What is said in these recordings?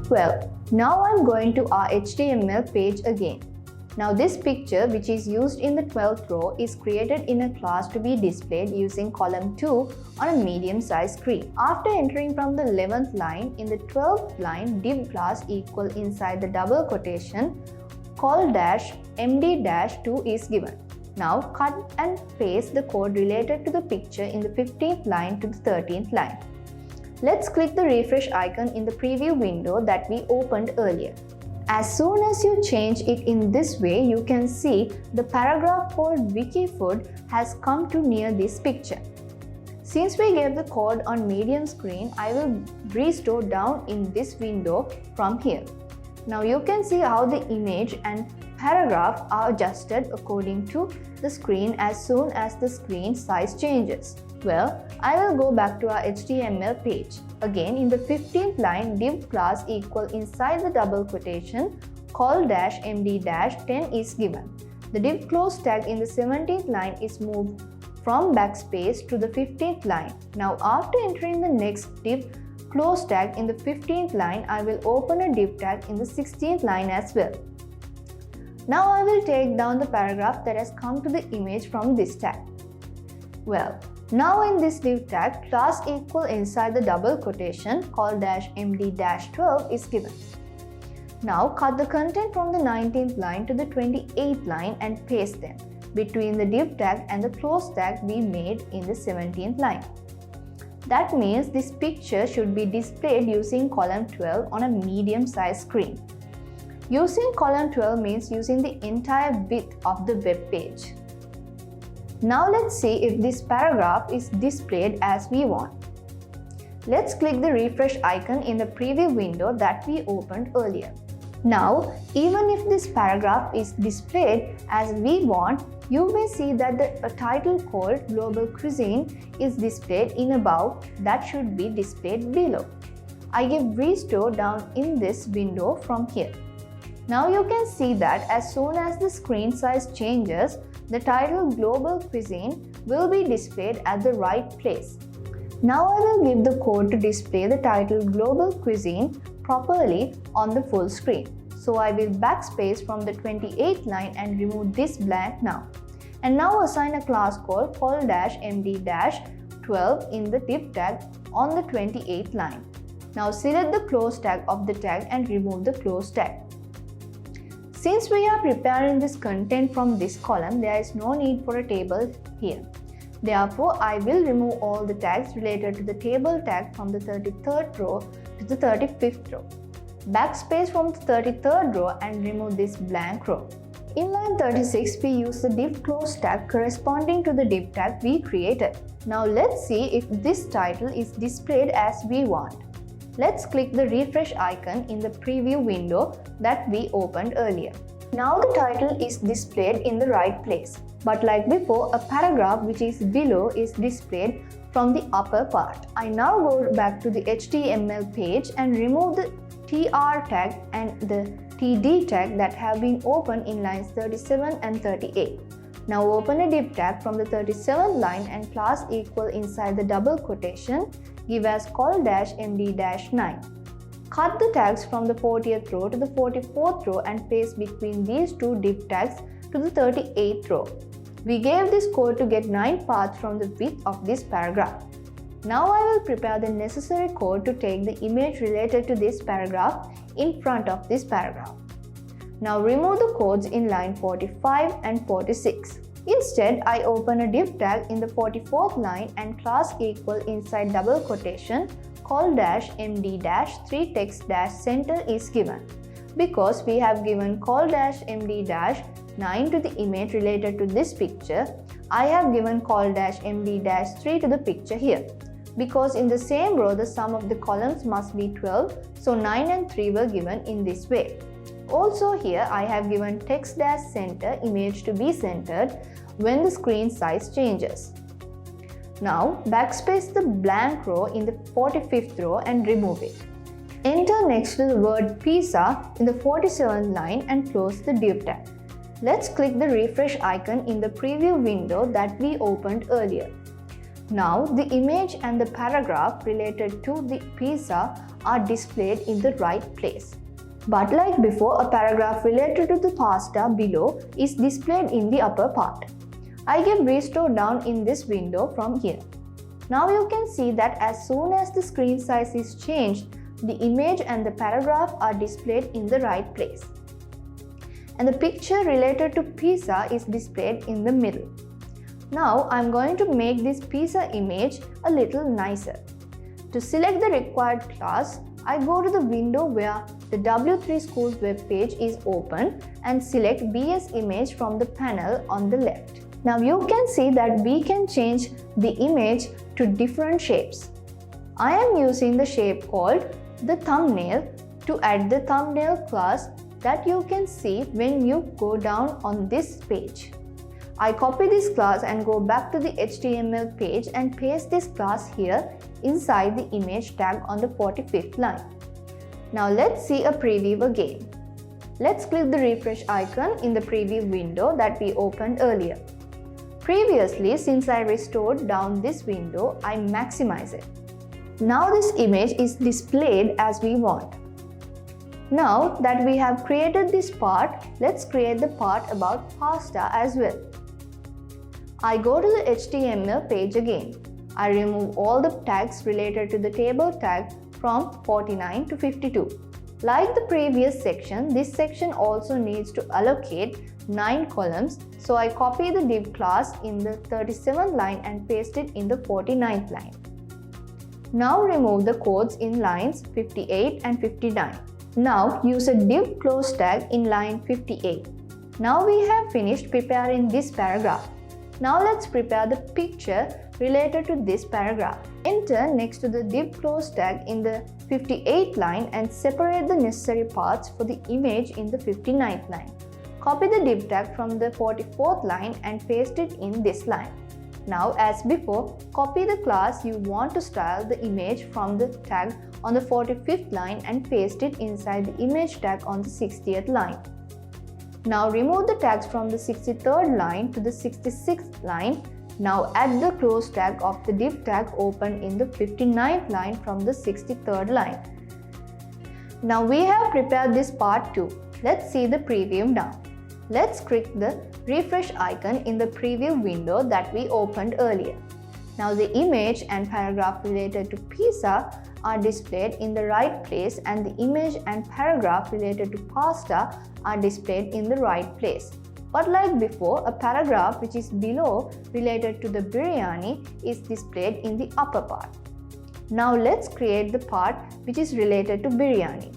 Well, now I'm going to our HTML page again. Now this picture, which is used in the 12th row, is created in a class to be displayed using column 2 on a medium-sized screen. After entering from the 11th line, in the 12th line, div class equal inside the double quotation, call dash md dash 2 is given. Now cut and paste the code related to the picture in the 15th line to the 13th line. Let's click the refresh icon in the preview window that we opened earlier. As soon as you change it in this way, you can see the paragraph called Wikifood has come to near this picture. Since we gave the code on medium screen, I will restore down in this window from here. Now you can see how the image and paragraph are adjusted according to the screen as soon as the screen size changes. Well, I will go back to our HTML page. Again, in the 15th line, div class equal inside the double quotation, call dash md dash 10 is given. The div close tag in the 17th line is moved from backspace to the 15th line. Now after entering the next div close tag in the 15th line, I will open a div tag in the 16th line as well. Now I will take down the paragraph that has come to the image from this tag. Well, now in this div tag, class equal inside the double quotation, call dash md dash 12 is given. Now cut the content from the 19th line to the 28th line and paste them between the div tag and the close tag we made in the 17th line. That means this picture should be displayed using column 12 on a medium-sized screen. Using column 12 means using the entire width of the web page. Now let's see if this paragraph is displayed as we want. Let's click the refresh icon in the preview window that we opened earlier. Now, even if this paragraph is displayed as we want, you may see that a title called Global Cuisine is displayed in above that should be displayed below. I give restore down in this window from here. Now you can see that as soon as the screen size changes, the title Global Cuisine will be displayed at the right place. Now I will give the code to display the title Global Cuisine properly on the full screen. So I will backspace from the 28th line and remove this blank now. And now assign a class called call dash md dash 12 in the div tag on the 28th line. Now select the close tag of the tag and remove the close tag. Since we are preparing this content from this column, there is no need for a table here. Therefore, I will remove all the tags related to the table tag from the 33rd row to the 35th row. Backspace from the 33rd row and remove this blank row. In line 36, we use the div close tag corresponding to the div tag we created. Now let's see if this title is displayed as we want. Let's click the refresh icon in the preview window that we opened earlier. Now the title is displayed in the right place. But like before, a paragraph which is below is displayed from the upper part. I now go back to the HTML page and remove the TR tag and the TD tag that have been opened in lines 37 and 38. Now open a div tag from the 37th line and class equal inside the double quotation, give as call dash md dash 9. Cut the tags from the 40th row to the 44th row and paste between these two div tags to the 38th row. We gave this code to get 9 paths from the width of this paragraph. Now I will prepare the necessary code to take the image related to this paragraph in front of this paragraph. Now remove the codes in line 45 and 46. Instead, I open a div tag in the 44th line and class equal inside double quotation, call dash md dash 3 text dash center is given. Because we have given call dash md dash 9 to the image related to this picture, I have given call dash md dash 3 to the picture here. Because in the same row the sum of the columns must be 12, so 9 and 3 were given in this way. Also here I have given text dash center image to be centered when the screen size changes. Now backspace the blank row in the 45th row and remove it. Enter next to the word pizza in the 47th line and close the div tag. Let's click the refresh icon in the preview window that we opened earlier. Now the image and the paragraph related to the pizza are displayed in the right place. But like before, a paragraph related to the pasta below is displayed in the upper part. I give restore down in this window from here. Now you can see that as soon as the screen size is changed, the image and the paragraph are displayed in the right place. And the picture related to pizza is displayed in the middle. Now I am going to make this pizza image a little nicer. To select the required class, I go to the window where the W3 Schools web page is open and select BS image from the panel on the left. Now you can see that we can change the image to different shapes. I am using the shape called the thumbnail to add the thumbnail class that you can see when you go down on this page. I copy this class and go back to the HTML page and paste this class here inside the image tag on the 45th line. Now let's see a preview again. Let's click the refresh icon in the preview window that we opened earlier. Previously, since I restored down this window, I maximize it. Now this image is displayed as we want. Now that we have created this part, let's create the part about pasta as well. I go to the HTML page again. I remove all the tags related to the table tag from 49 to 52. Like the previous section, this section also needs to allocate 9 columns, so I copy the div class in the 37th line and paste it in the 49th line. Now remove the codes in lines 58 and 59. Now use a div close tag in line 58. Now we have finished preparing this paragraph. Now let's prepare the picture related to this paragraph. Enter next to the div close tag in the 58th line and separate the necessary parts for the image in the 59th line. Copy the div tag from the 44th line and paste it in this line. Now as before, copy the class you want to style the image from the tag on the 45th line and paste it inside the image tag on the 60th line. Now remove the tags from the 63rd line to the 66th line. Now add the close tag of the div tag open in the 59th line from the 63rd line. Now we have prepared this part too. Let's see the preview now. Let's click the refresh icon in the preview window that we opened earlier. Now the image and paragraph related to pizza are displayed in the right place and the image and paragraph related to pasta are displayed in the right place. But like before, a paragraph which is below related to the biryani is displayed in the upper part. Now let's create the part which is related to biryani.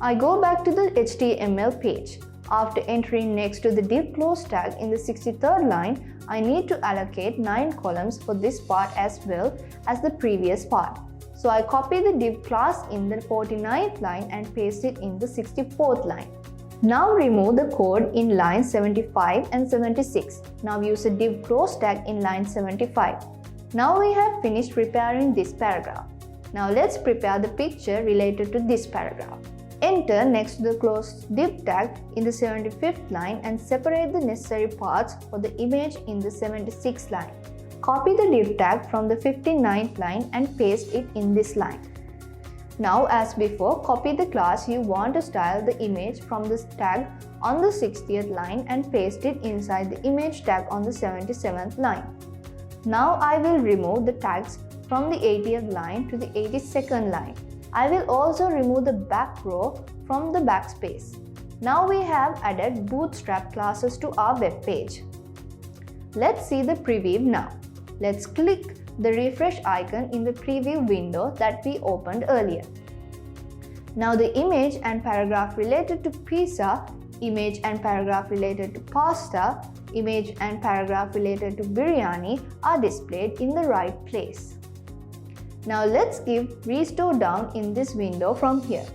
I go back to the HTML page. After entering next to the div close tag in the 63rd line, I need to allocate 9 columns for this part as well as the previous part. So I copy the div class in the 49th line and paste it in the 64th line. Now remove the code in line 75 and 76. Now use a div close tag in line 75. Now we have finished preparing this paragraph. Now let's prepare the picture related to this paragraph. Enter next to the close div tag in the 75th line and separate the necessary parts for the image in the 76th line. Copy the div tag from the 59th line and paste it in this line. Now as before, copy the class you want to style the image from this tag on the 60th line and paste it inside the image tag on the 77th line. Now I will remove the tags from the 80th line to the 82nd line. I will also remove the back row from the backspace. Now we have added Bootstrap classes to our web page. Let's see the preview now. Let's click the refresh icon in the preview window that we opened earlier. Now the image and paragraph related to pizza, image and paragraph related to pasta, image and paragraph related to biryani are displayed in the right place. Now let's give restore down in this window from here.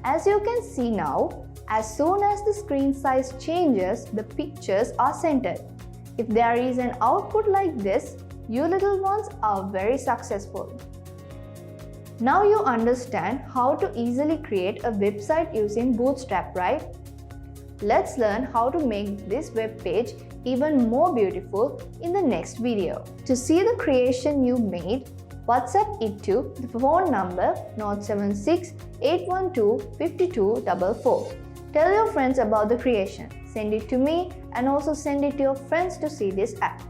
As you can see now, as soon as the screen size changes, the pictures are centered. If there is an output like this, you little ones are very successful. Now you understand how to easily create a website using Bootstrap, right? Let's learn how to make this web page even more beautiful in the next video. To see the creation you made, WhatsApp it to the phone number 076 812 5244. Tell your friends about the creation. Send it to me and also send it to your friends to see this app.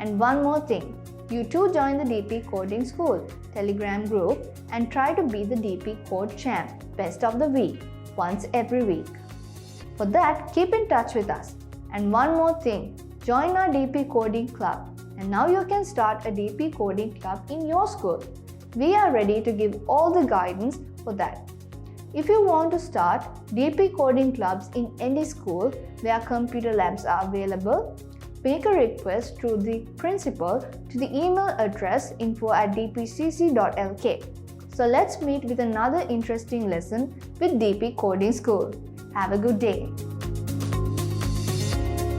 And one more thing, you too join the DP Coding School Telegram group and try to be the DP Code Champ Best of the Week once every week. For that, keep in touch with us. And one more thing, join our DP Coding Club. And now you can start a DP Coding Club in your school. We are ready to give all the guidance for that. If you want to start DP Coding Clubs in any school where computer labs are available, make a request through the principal to the email address info@dpcc.lk. So let's meet with another interesting lesson with DP Coding School. Have a good day.